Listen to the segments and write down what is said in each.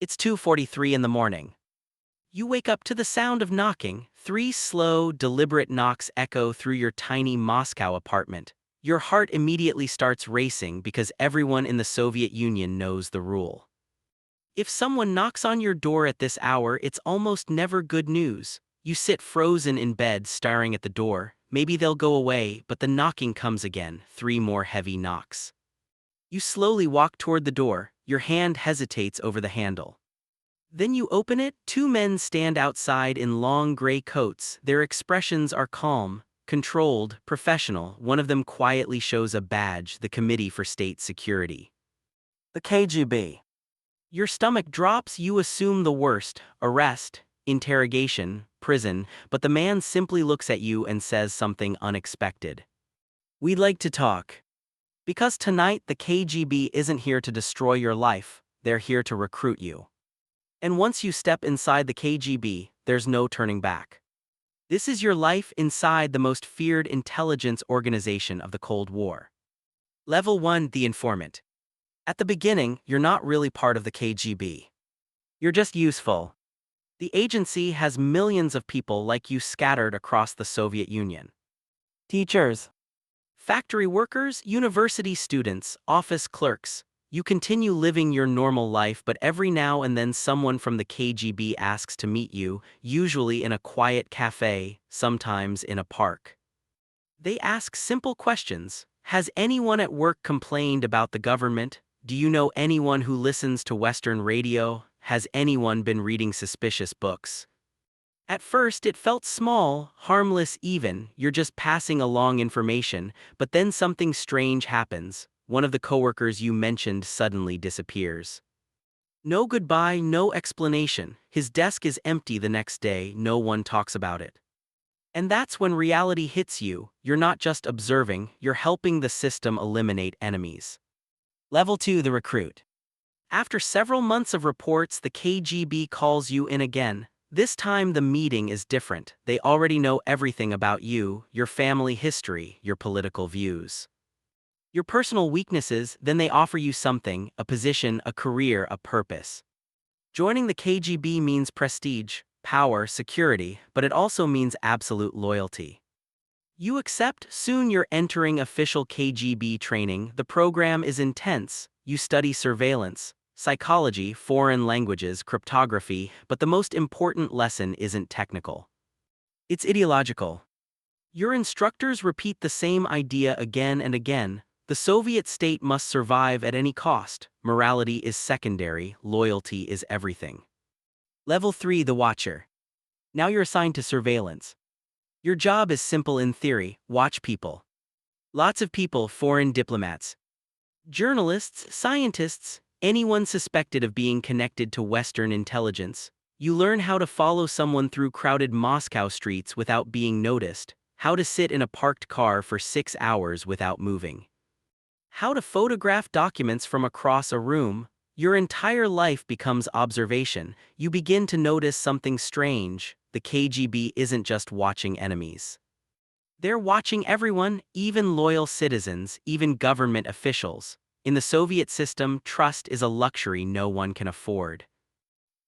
It's 2:43 in the morning. You wake up to the sound of knocking. 3 slow, deliberate knocks echo through your tiny Moscow apartment. Your heart immediately starts racing because everyone in the Soviet Union knows the rule. If someone knocks on your door at this hour, it's almost never good news. You sit frozen in bed staring at the door. Maybe they'll go away, but the knocking comes again. 3 more heavy knocks. You slowly walk toward the door. Your hand hesitates over the handle. Then you open it. 2 men stand outside in long gray coats. Their expressions are calm, controlled, professional. One of them quietly shows a badge, the Committee for State Security. The KGB. Your stomach drops. You assume the worst: arrest, interrogation, prison, but the man simply looks at you and says something unexpected. "We'd like to talk. Because tonight the KGB isn't here to destroy your life, they're here to recruit you." And once you step inside the KGB, there's no turning back. This is your life inside the most feared intelligence organization of the Cold War. Level 1: The Informant. At the beginning, you're not really part of the KGB. You're just useful. The agency has millions of people like you scattered across the Soviet Union. Teachers. Factory workers, university students, office clerks. You continue living your normal life, but every now and then someone from the KGB asks to meet you, usually in a quiet cafe, sometimes in a park. They ask simple questions. Has anyone at work complained about the government? Do you know anyone who listens to Western radio? Has anyone been reading suspicious books? At first it felt small, harmless even, you're just passing along information, but then something strange happens. One of the coworkers you mentioned suddenly disappears. No goodbye, no explanation. His desk is empty the next day, no one talks about it. And that's when reality hits you. You're not just observing, you're helping the system eliminate enemies. Level 2: The Recruit. After several months of reports, the KGB calls you in again. This time the meeting is different. They already know everything about you, your family history, your political views, your personal weaknesses. Then they offer you something: a position, a career, a purpose. Joining the KGB means prestige, power, security, but it also means absolute loyalty. You accept. Soon you're entering official KGB training. The program is intense. You study surveillance, psychology, foreign languages, cryptography, but the most important lesson isn't technical. It's ideological. Your instructors repeat the same idea again and again. The Soviet state must survive at any cost. Morality is secondary, loyalty is everything. Level 3: The Watcher. Now you're assigned to surveillance. Your job is simple in theory: watch people. Lots of people: foreign diplomats, journalists, scientists, anyone suspected of being connected to Western intelligence. You learn how to follow someone through crowded Moscow streets without being noticed, how to sit in a parked car for 6 hours without moving, how to photograph documents from across a room. Your entire life becomes observation. You begin to notice something strange. The KGB isn't just watching enemies. They're watching everyone, even loyal citizens, even government officials. In the Soviet system, trust is a luxury no one can afford.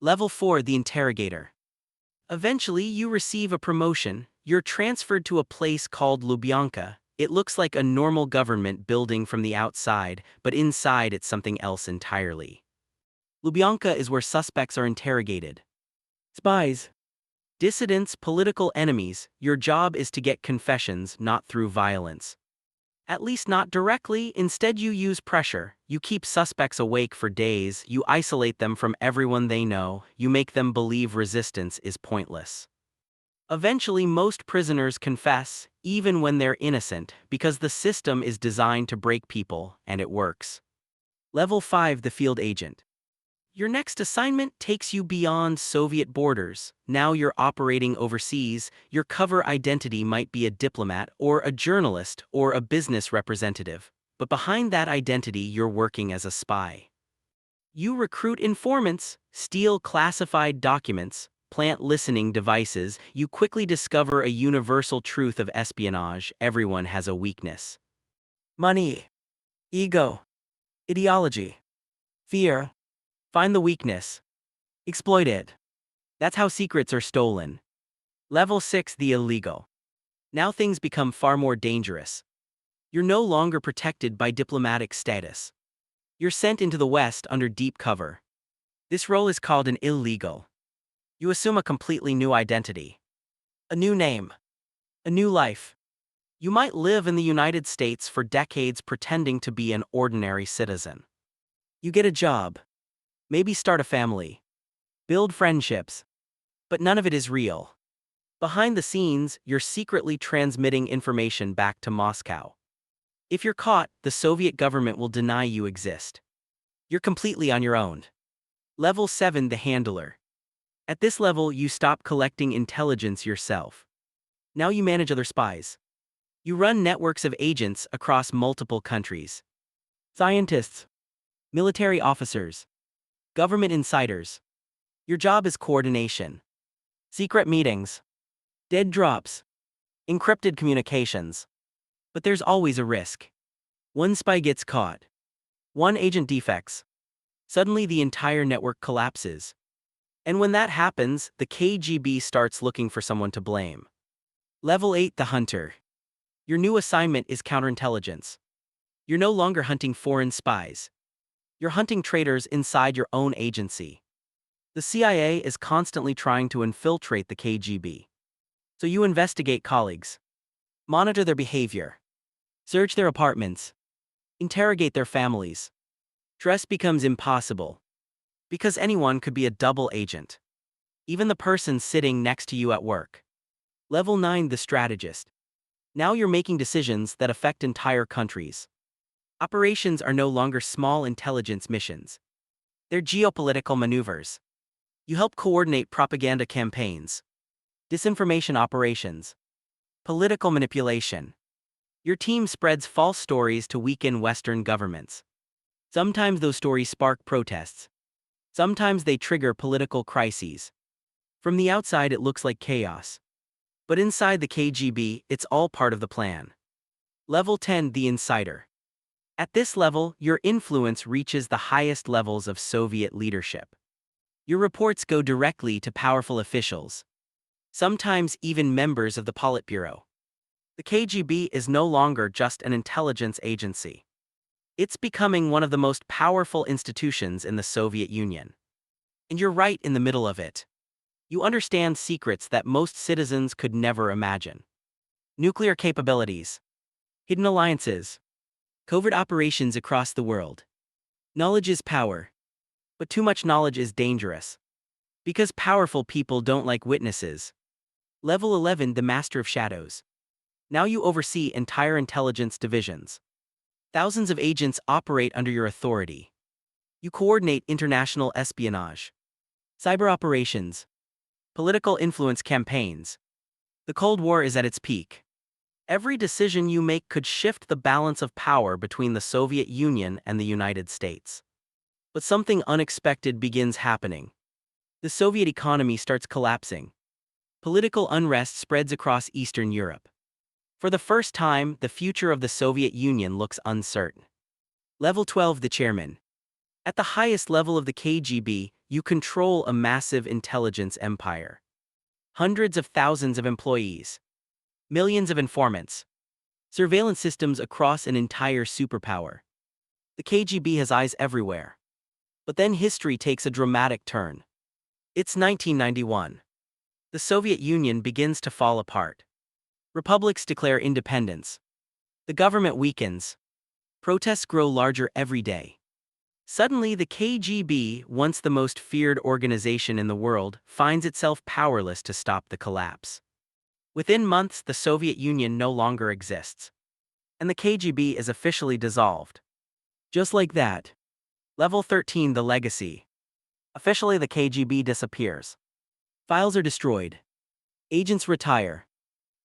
Level 4: The Interrogator. Eventually, you receive a promotion. You're transferred to a place called Lubyanka. It looks like a normal government building from the outside, but inside it's something else entirely. Lubyanka is where suspects are interrogated. Spies. Dissidents, political enemies. Your job is to get confessions, not through violence. At least not directly. Instead you use pressure. You keep suspects awake for days. You isolate them from everyone they know. You make them believe resistance is pointless. Eventually most prisoners confess, even when they're innocent, because the system is designed to break people, and it works. Level 5: The Field Agent. Your next assignment takes you beyond Soviet borders. Now you're operating overseas. Your cover identity might be a diplomat, or a journalist, or a business representative. But behind that identity you're working as a spy. You recruit informants, steal classified documents, plant listening devices. You quickly discover a universal truth of espionage: everyone has a weakness. Money. Ego. Ideology. Fear. Find the weakness. Exploit it. That's how secrets are stolen. Level 6, the illegal. Now things become far more dangerous. You're no longer protected by diplomatic status. You're sent into the West under deep cover. This role is called an illegal. You assume a completely new identity. A new name. A new life. You might live in the United States for decades pretending to be an ordinary citizen. You get a job. Maybe start a family. Build friendships. But none of it is real. Behind the scenes, you're secretly transmitting information back to Moscow. If you're caught, the Soviet government will deny you exist. You're completely on your own. Level 7, the handler. At this level, you stop collecting intelligence yourself. Now you manage other spies. You run networks of agents across multiple countries. Scientists, military officers, government insiders. Your job is coordination. Secret meetings, dead drops, encrypted communications. But there's always a risk. One spy gets caught. One agent defects. Suddenly the entire network collapses. And when that happens, the KGB starts looking for someone to blame. Level 8, the hunter. Your new assignment is counterintelligence. You're no longer hunting foreign spies. You're hunting traitors inside your own agency. The CIA is constantly trying to infiltrate the KGB. So you investigate colleagues. Monitor their behavior. Search their apartments. Interrogate their families. Trust becomes impossible. Because anyone could be a double agent. Even the person sitting next to you at work. Level 9, the strategist. Now you're making decisions that affect entire countries. Operations are no longer small intelligence missions. They're geopolitical maneuvers. You help coordinate propaganda campaigns, disinformation operations, political manipulation. Your team spreads false stories to weaken Western governments. Sometimes those stories spark protests. Sometimes they trigger political crises. From the outside, it looks like chaos. But inside the KGB, it's all part of the plan. Level 10, the insider. At this level, your influence reaches the highest levels of Soviet leadership. Your reports go directly to powerful officials. Sometimes even members of the Politburo. The KGB is no longer just an intelligence agency. It's becoming one of the most powerful institutions in the Soviet Union. And you're right in the middle of it. You understand secrets that most citizens could never imagine. Nuclear capabilities, hidden alliances, covert operations across the world. Knowledge is power. But too much knowledge is dangerous. Because powerful people don't like witnesses. Level 11, the master of shadows. Now you oversee entire intelligence divisions. Thousands of agents operate under your authority. You coordinate international espionage, cyber operations, political influence campaigns. The Cold War is at its peak. Every decision you make could shift the balance of power between the Soviet Union and the United States. But something unexpected begins happening. The Soviet economy starts collapsing. Political unrest spreads across Eastern Europe. For the first time, the future of the Soviet Union looks uncertain. Level 12, the chairman. At the highest level of the KGB, you control a massive intelligence empire. Hundreds of thousands of employees. Millions of informants. Surveillance systems across an entire superpower. The KGB has eyes everywhere. But then history takes a dramatic turn. It's 1991. The Soviet Union begins to fall apart. Republics declare independence. The government weakens. Protests grow larger every day. Suddenly, the KGB, once the most feared organization in the world, finds itself powerless to stop the collapse. Within months, the Soviet Union no longer exists. And the KGB is officially dissolved. Just like that. Level 13, the legacy. Officially, the KGB disappears. Files are destroyed. Agents retire.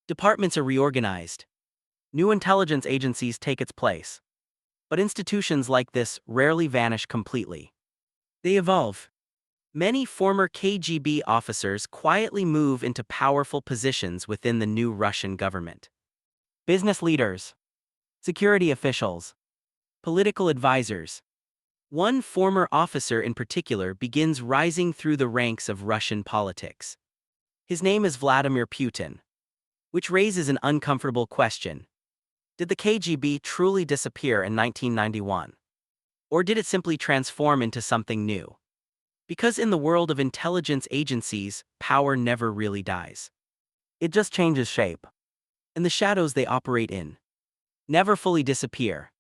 Departments are reorganized. New intelligence agencies take its place. But institutions like this rarely vanish completely. They evolve. Many former KGB officers quietly move into powerful positions within the new Russian government. Business leaders, security officials, political advisors. One former officer in particular begins rising through the ranks of Russian politics. His name is Vladimir Putin, which raises an uncomfortable question. Did the KGB truly disappear in 1991? Or did it simply transform into something new? Because in the world of intelligence agencies, power never really dies. It just changes shape. And the shadows they operate in never fully disappear.